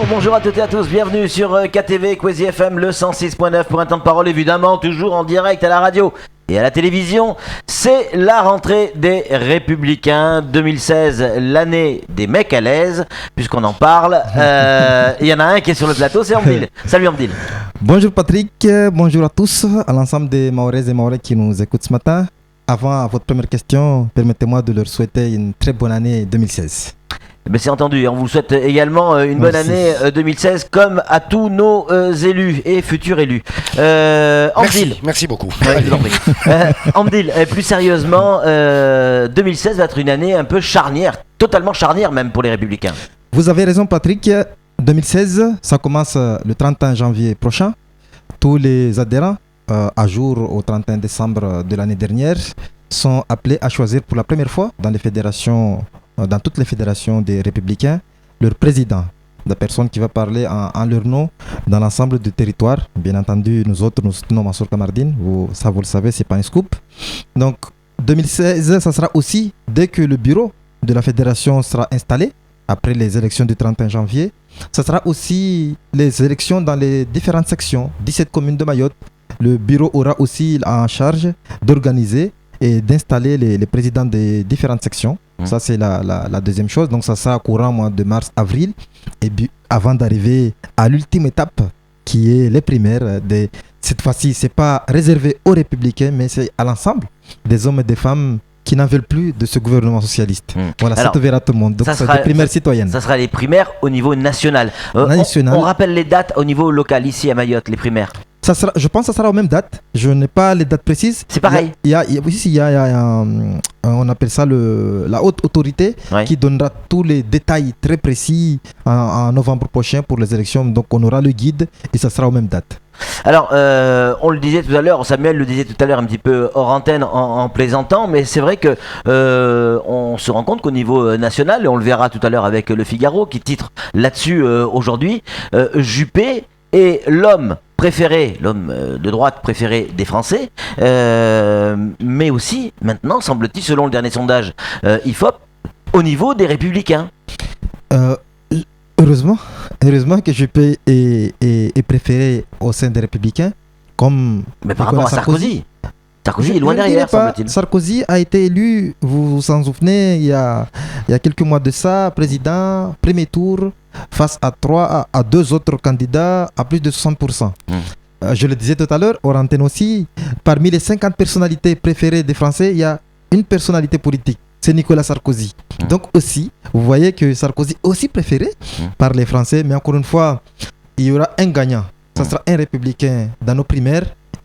Bonjour à toutes et à tous, bienvenue sur KTV, Kwezi FM, le 106.9 pour un temps de parole évidemment, toujours en direct à la radio et à la télévision. C'est la rentrée des Républicains 2016, l'année des mecs à l'aise, puisqu'on en parle. Il y en a un qui est sur le plateau, c'est Amdil. Salut Amdil. Bonjour Patrick, bonjour à tous, à l'ensemble des Mahoraises et Mahorais qui nous écoutent ce matin. Avant votre première question, permettez-moi de leur souhaiter une très bonne année 2016. C'est entendu, on vous souhaite également une bonne année 2016 comme à tous nos élus et futurs élus. Merci beaucoup. Amdil, plus sérieusement, 2016 va être une année un peu charnière, totalement charnière même pour les Républicains. Vous avez raison Patrick, 2016, ça commence le 31 janvier prochain. Tous les adhérents, à jour au 31 décembre de l'année dernière, sont appelés à choisir pour la première fois dans toutes les fédérations des Républicains, leur président, la personne qui va parler en leur nom dans l'ensemble du territoire. Bien entendu, nous autres, nous soutenons Mansour Kamardine, vous le savez, c'est pas un scoop. Donc, 2016, ça sera aussi, dès que le bureau de la fédération sera installé, après les élections du 31 janvier, ça sera aussi les élections dans les différentes sections, 17 communes de Mayotte. Le bureau aura aussi en charge d'organiser et d'installer les présidents des différentes sections. Ça, c'est la deuxième chose. Donc, ça sera courant mois de mars-avril. Et puis, avant d'arriver à l'ultime étape, qui est les primaires. Cette fois-ci, ce n'est pas réservé aux Républicains, mais c'est à l'ensemble des hommes et des femmes qui n'en veulent plus de ce gouvernement socialiste. Voilà, alors, ça te verra tout le monde. Donc, c'est des primaires citoyennes. Ça sera les primaires au niveau national. On rappelle les dates au niveau local, ici à Mayotte, les primaires. Je pense que ça sera aux mêmes dates. Je n'ai pas les dates précises. C'est pareil. On appelle ça la haute autorité qui donnera tous les détails très précis en novembre prochain pour les élections. Donc on aura le guide et ça sera aux mêmes dates. Alors, on le disait tout à l'heure, Samuel le disait tout à l'heure un petit peu hors antenne en plaisantant, mais c'est vrai que on se rend compte qu'au niveau national, et on le verra tout à l'heure avec Le Figaro qui titre là-dessus aujourd'hui, Juppé est l'homme préféré, l'homme de droite préféré des Français, mais aussi, maintenant, semble-t-il, selon le dernier sondage IFOP, au niveau des Républicains. Heureusement que Juppé est préféré au sein des Républicains, comme mais par rapport à Sarkozy. Sarkozy est loin derrière, semble-t-il. Sarkozy a été élu, vous vous en souvenez, il y a quelques mois de ça, président, premier tour, face à deux autres candidats à plus de 60%. Je le disais tout à l'heure, hors antenne aussi, parmi les 50 personnalités préférées des Français, il y a une personnalité politique, c'est Nicolas Sarkozy. Donc aussi, vous voyez que Sarkozy est aussi préféré par les Français, mais encore une fois, il y aura un gagnant. Ça sera un républicain dans nos primaires.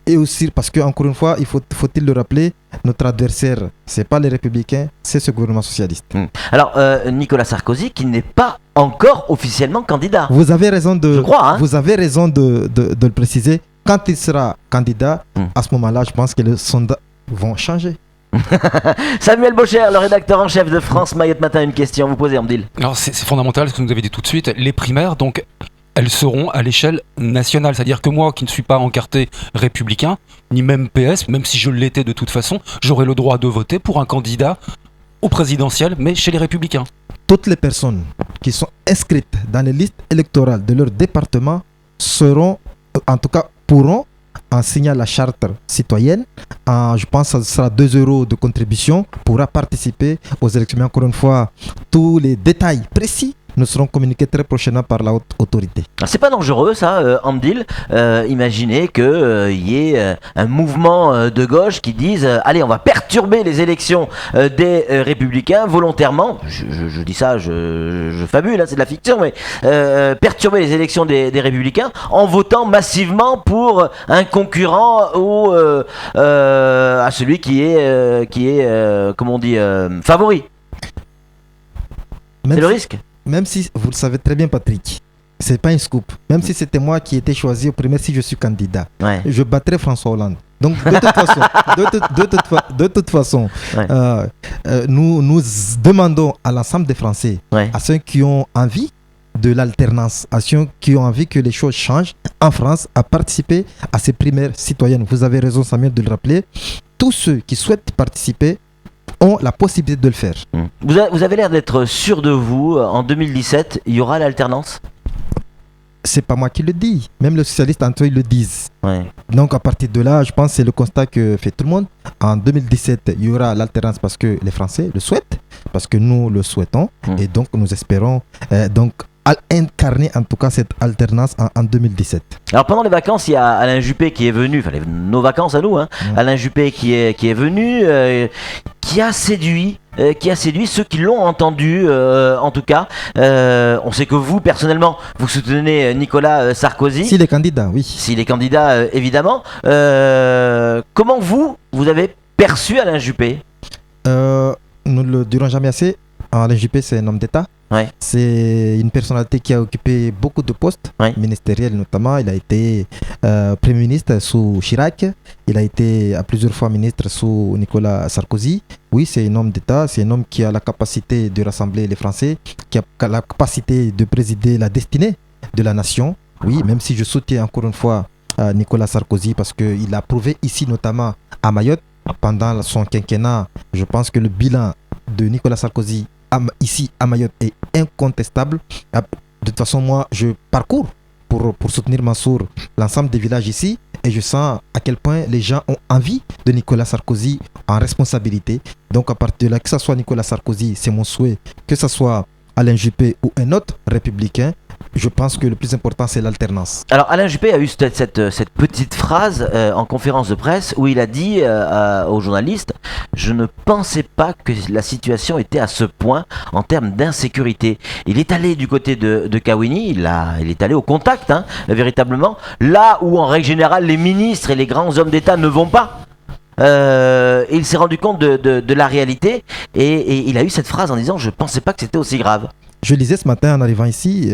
Et aussi parce que, encore une fois, faut-il le rappeler, notre adversaire, ce n'est pas les Républicains, c'est ce gouvernement socialiste. Alors, Nicolas Sarkozy, qui n'est pas encore officiellement candidat. Vous avez raison vous avez raison de le préciser. Quand il sera candidat, à ce moment-là, je pense que les sondages vont changer. Samuel Bocher, le rédacteur en chef de France Mayotte Matin, une question. Vous posez, Amdil. Alors, c'est fondamental ce que vous nous avez dit tout de suite. Les primaires, donc, elles seront à l'échelle nationale. C'est-à-dire que moi, qui ne suis pas encarté républicain, ni même PS, même si je l'étais de toute façon, j'aurai le droit de voter pour un candidat au présidentiel, mais chez les Républicains. Toutes les personnes qui sont inscrites dans les listes électorales de leur département pourront, en signant la charte citoyenne, je pense que ce sera 2 € de contribution, pourra participer aux élections. Mais encore une fois, tous les détails précis nous seront communiqués très prochainement par la haute autorité. C'est pas dangereux ça, Amdil. Imaginez qu'il y ait un mouvement de gauche qui dise allez, on va perturber les élections des Républicains volontairement. Je dis ça, je fabule, c'est de la fiction, mais perturber les élections des Républicains en votant massivement pour un concurrent ou à celui qui est comment on dit, favori. C'est le risque. Même si, vous le savez très bien Patrick, c'est pas un scoop. Même si c'était moi qui étais choisi au premier, si je suis candidat, je battrais François Hollande. Donc de toute façon, nous demandons à l'ensemble des Français, à ceux qui ont envie de l'alternance, à ceux qui ont envie que les choses changent en France, à participer à ces primaires citoyennes. Vous avez raison Samuel de le rappeler. Tous ceux qui souhaitent participer ont la possibilité de le faire. Vous avez l'air d'être sûr de vous. En 2017, il y aura l'alternance ? c'est pas moi qui le dis. Même les socialistes entre eux, ils le disent. Ouais. Donc à partir de là, je pense que c'est le constat que fait tout le monde. En 2017, il y aura l'alternance parce que les Français le souhaitent, parce que nous le souhaitons. Et donc nous espérons incarner en tout cas cette alternance en 2017. Alors pendant les vacances, il y a Alain Juppé qui est venu, enfin nos vacances à nous, hein. Alain Juppé qui est venu, qui a séduit ceux qui l'ont entendu, en tout cas. On sait que vous, personnellement, vous soutenez Nicolas Sarkozy. S'il est candidat, oui. S'il est candidat, évidemment. Comment vous avez perçu Alain Juppé ? Nous ne le dirons jamais assez. Alain Juppé, c'est un homme d'État. Ouais. C'est une personnalité qui a occupé beaucoup de postes, ministériels notamment. Il a été Premier ministre sous Chirac. Il a été à plusieurs fois ministre sous Nicolas Sarkozy. Oui, c'est un homme d'État. C'est un homme qui a la capacité de rassembler les Français, qui a la capacité de présider la destinée de la nation. Oui, même si je soutiens encore une fois Nicolas Sarkozy parce qu'il a prouvé ici notamment à Mayotte, pendant son quinquennat, je pense que le bilan de Nicolas Sarkozy ici à Mayotte est incontestable. De toute façon, moi, je parcours pour soutenir Mansour l'ensemble des villages ici et je sens à quel point les gens ont envie de Nicolas Sarkozy en responsabilité. Donc à partir de là, que ce soit Nicolas Sarkozy, c'est mon souhait, que ce soit Alain Juppé ou un autre républicain, je pense que le plus important c'est l'alternance. Alors Alain Juppé a eu cette petite phrase en conférence de presse où il a dit aux journalistes « Je ne pensais pas que la situation était à ce point en termes d'insécurité ». Il est allé du côté de Kawini, il est allé au contact, véritablement, là où en règle générale les ministres et les grands hommes d'État ne vont pas. Il s'est rendu compte de la réalité et il a eu cette phrase en disant « Je ne pensais pas que c'était aussi grave ». Je lisais ce matin en arrivant ici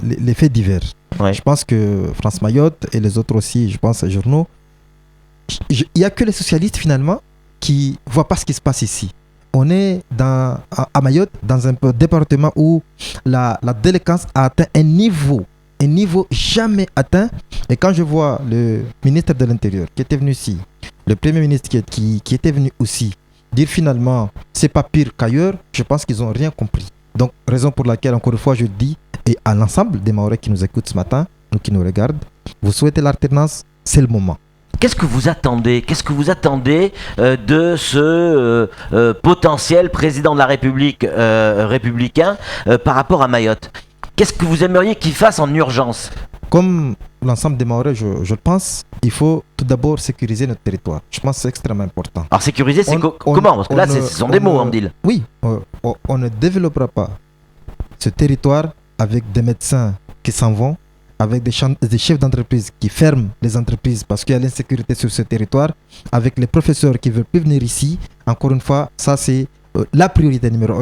les faits divers. Ouais. Je pense que France Mayotte et les autres aussi, je pense, les journaux, il n'y a que les socialistes finalement qui ne voient pas ce qui se passe ici. On est à Mayotte, dans un département où la délinquance a atteint un niveau jamais atteint. Et quand je vois le ministre de l'Intérieur qui était venu ici, le Premier ministre qui était venu aussi, dire finalement c'est pas pire qu'ailleurs, je pense qu'ils n'ont rien compris. Donc, raison pour laquelle, encore une fois, je dis, et à l'ensemble des Mahorais qui nous écoutent ce matin, nous qui nous regardent, vous souhaitez l'alternance, c'est le moment. Qu'est-ce que vous attendez de ce potentiel président de la République républicain par rapport à Mayotte ? Qu'est-ce que vous aimeriez qu'il fasse en urgence ? Comme l'ensemble des Mahorais, je le pense, il faut tout d'abord sécuriser notre territoire. Je pense que c'est extrêmement important. Alors sécuriser, c'est comment ? Parce que là, ce sont des mots, Amdil. Oui, on ne développera pas ce territoire avec des médecins qui s'en vont, avec des chefs d'entreprise qui ferment les entreprises parce qu'il y a l'insécurité sur ce territoire, avec les professeurs qui ne veulent plus venir ici. Encore une fois, ça c'est la priorité numéro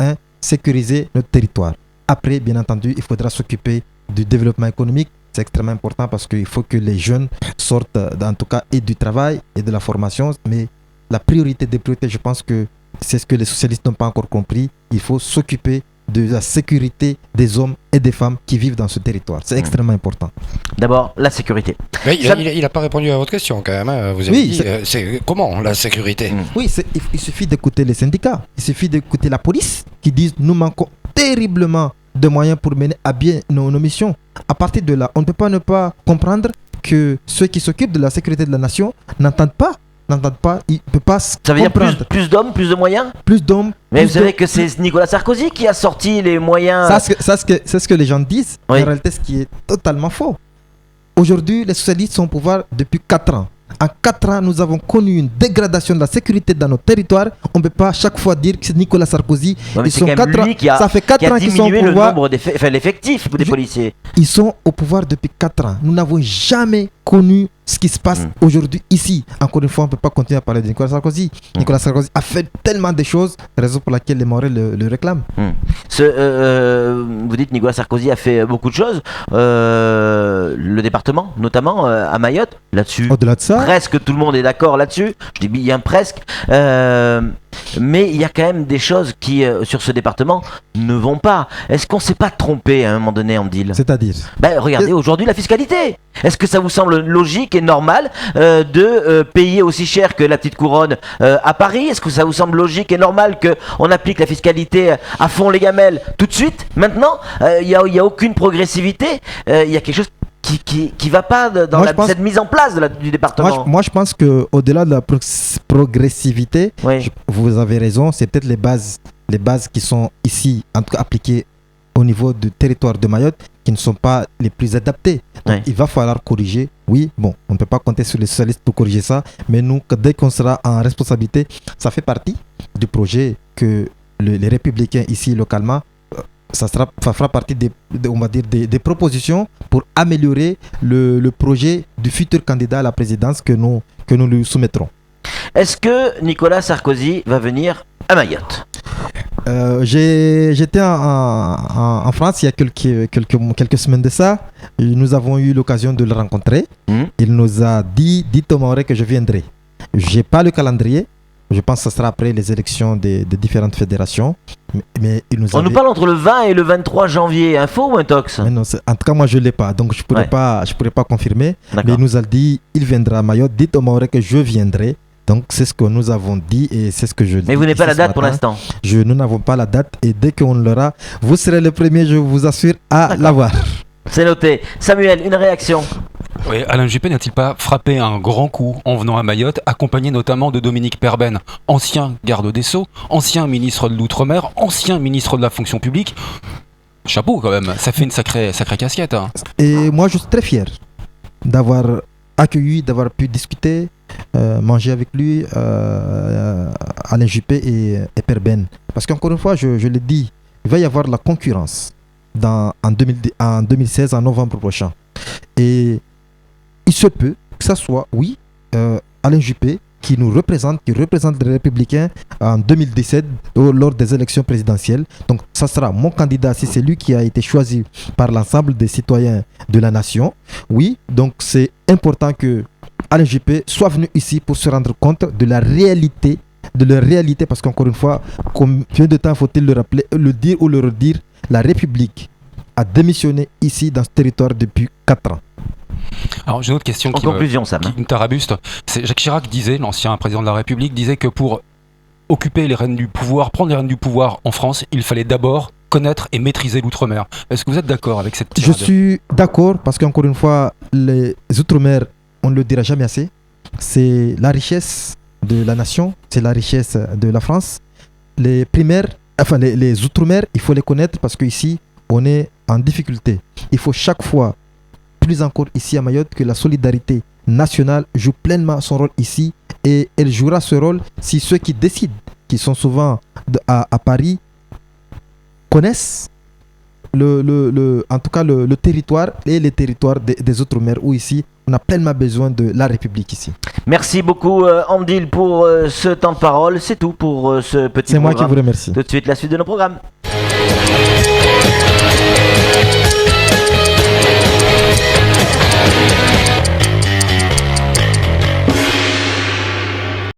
un, sécuriser notre territoire. Après, bien entendu, il faudra s'occuper du développement économique. C'est extrêmement important parce qu'il faut que les jeunes sortent en tout cas et du travail et de la formation. Mais la priorité des priorités, je pense que c'est ce que les socialistes n'ont pas encore compris. Il faut s'occuper de la sécurité des hommes et des femmes qui vivent dans ce territoire. C'est extrêmement important. D'abord, la sécurité. Mais il n'a pas répondu à votre question quand même. Vous avez dit, c'est comment la sécurité ? Oui, il suffit d'écouter les syndicats. Il suffit d'écouter la police qui disent nous manquons terriblement de moyens pour mener à bien nos missions. À partir de là, on ne peut pas ne pas comprendre que ceux qui s'occupent de la sécurité de la nation n'entendent pas, ils ne peuvent pas ça veut comprendre. dire plus d'hommes, plus de moyens ? Plus d'hommes. Mais vous savez que c'est Nicolas Sarkozy qui a sorti les moyens. C'est ce que les gens disent. Oui. En réalité, ce qui est totalement faux. Aujourd'hui, les socialistes sont au pouvoir depuis 4 ans. En 4 ans, nous avons connu une dégradation de la sécurité dans nos territoires. On ne peut pas à chaque fois dire que c'est Nicolas Sarkozy. Ouais, ça fait 4 ans qu'ils sont au pouvoir. Le nombre l'effectif des policiers. Ils sont au pouvoir depuis 4 ans. Nous n'avons jamais connu ce qui se passe aujourd'hui ici. Encore une fois, on ne peut pas continuer à parler de Nicolas Sarkozy. Nicolas Sarkozy a fait tellement de choses, raison pour laquelle les Mahorais le réclament. Vous dites Nicolas Sarkozy a fait beaucoup de choses. le département, notamment à Mayotte, là-dessus. Au-delà de ça, Presque tout le monde est d'accord là-dessus. Je dis bien presque. Mais il y a quand même des choses qui, sur ce département, ne vont pas. Est-ce qu'on s'est pas trompé à un moment donné, Amdil? c'est-à-dire, Regardez aujourd'hui la fiscalité. Est-ce que ça vous semble logique et normal de payer aussi cher que la petite couronne à Paris? Est-ce que ça vous semble logique et normal qu'on applique la fiscalité à fond les gamelles tout de suite? Maintenant, il n'y a aucune progressivité. Il y a quelque chose qui va pas dans cette mise en place du département. moi je pense qu'au-delà de la progressivité, Oui. vous avez raison, c'est peut-être les bases qui sont ici, en tout cas appliquées au niveau du territoire de Mayotte, qui ne sont pas les plus adaptées. Donc, Oui. il va falloir corriger. Oui, bon, on ne peut pas compter sur les socialistes pour corriger ça, mais nous, dès qu'on sera en responsabilité, ça fait partie du projet que les républicains ici localement, ça fera partie on va dire des propositions pour améliorer le projet du futur candidat à la présidence que nous lui soumettrons. Est-ce que Nicolas Sarkozy va venir à Mayotte? J'étais en France il y a quelques semaines de ça. Nous avons eu l'occasion de le rencontrer. Il nous a dit Thomas Auré que je viendrai. J'ai pas le calendrier. Je pense que ce sera après les élections des différentes fédérations. Mais il nous On nous parle entre le 20 et le 23 janvier. Info ou un tox? Mais non, en tout cas, moi je ne l'ai pas. Donc je pourrais pas confirmer. Mais D'accord. il nous a dit il viendra à Mayotte. Dites au Mahorais que je viendrai. Donc c'est ce que nous avons dit et c'est ce que je dis. Mais vous n'avez pas la ici date ce pour matin. l'instant. Nous n'avons pas la date et dès qu'on l'aura, vous serez le premier, je vous assure, à D'accord. l'avoir. C'est noté. Samuel, une réaction? Oui, Alain Juppé n'a-t-il pas frappé un grand coup en venant à Mayotte, accompagné notamment de Dominique Perben, ancien garde des Sceaux, ancien ministre de l'Outre-mer, ancien ministre de la fonction publique? Chapeau quand même, ça fait une sacrée casquette. Hein. Et moi je suis très fier d'avoir accueilli, d'avoir pu discuter, manger avec lui, Alain Juppé et Perben. Parce qu'encore une fois, je l'ai dit, il va y avoir la concurrence en 2016, en novembre prochain. Et il se peut que ça soit, oui, Alain Juppé qui représente les Républicains en 2017 lors des élections présidentielles. Donc ça sera mon candidat si c'est lui qui a été choisi par l'ensemble des citoyens de la nation. Oui, donc c'est important que Alain Juppé soit venu ici pour se rendre compte de la réalité, parce qu'encore une fois, combien de temps faut-il le rappeler, le dire ou le redire, la République a démissionné ici dans ce territoire depuis 4 ans. Alors j'ai une autre question En conclusion, Sam. qui me tarabuste. C'est Jacques Chirac disait, l'ancien président de la République, disait que pour occuper les rênes du pouvoir, prendre les rênes du pouvoir en France, il fallait d'abord connaître et maîtriser l'outre-mer. Est-ce que vous êtes d'accord avec cette tirade? Je suis d'accord parce qu'encore une fois, les outre-mer, on ne le dira jamais assez, c'est la richesse de la nation, c'est la richesse de la France. Les outre-mer, il faut les connaître parce qu'ici, on est en difficulté. Il faut chaque fois, plus encore ici à Mayotte, que la solidarité nationale joue pleinement son rôle ici et elle jouera ce rôle si ceux qui décident, qui sont souvent à Paris, connaissent en tout cas le territoire et les territoires des Outre-mer où ici on a pleinement besoin de la République ici. Merci beaucoup Amdil pour ce temps de parole. C'est tout pour ce petit C'est moi programme. qui vous remercie. Tout de suite la suite de nos programmes.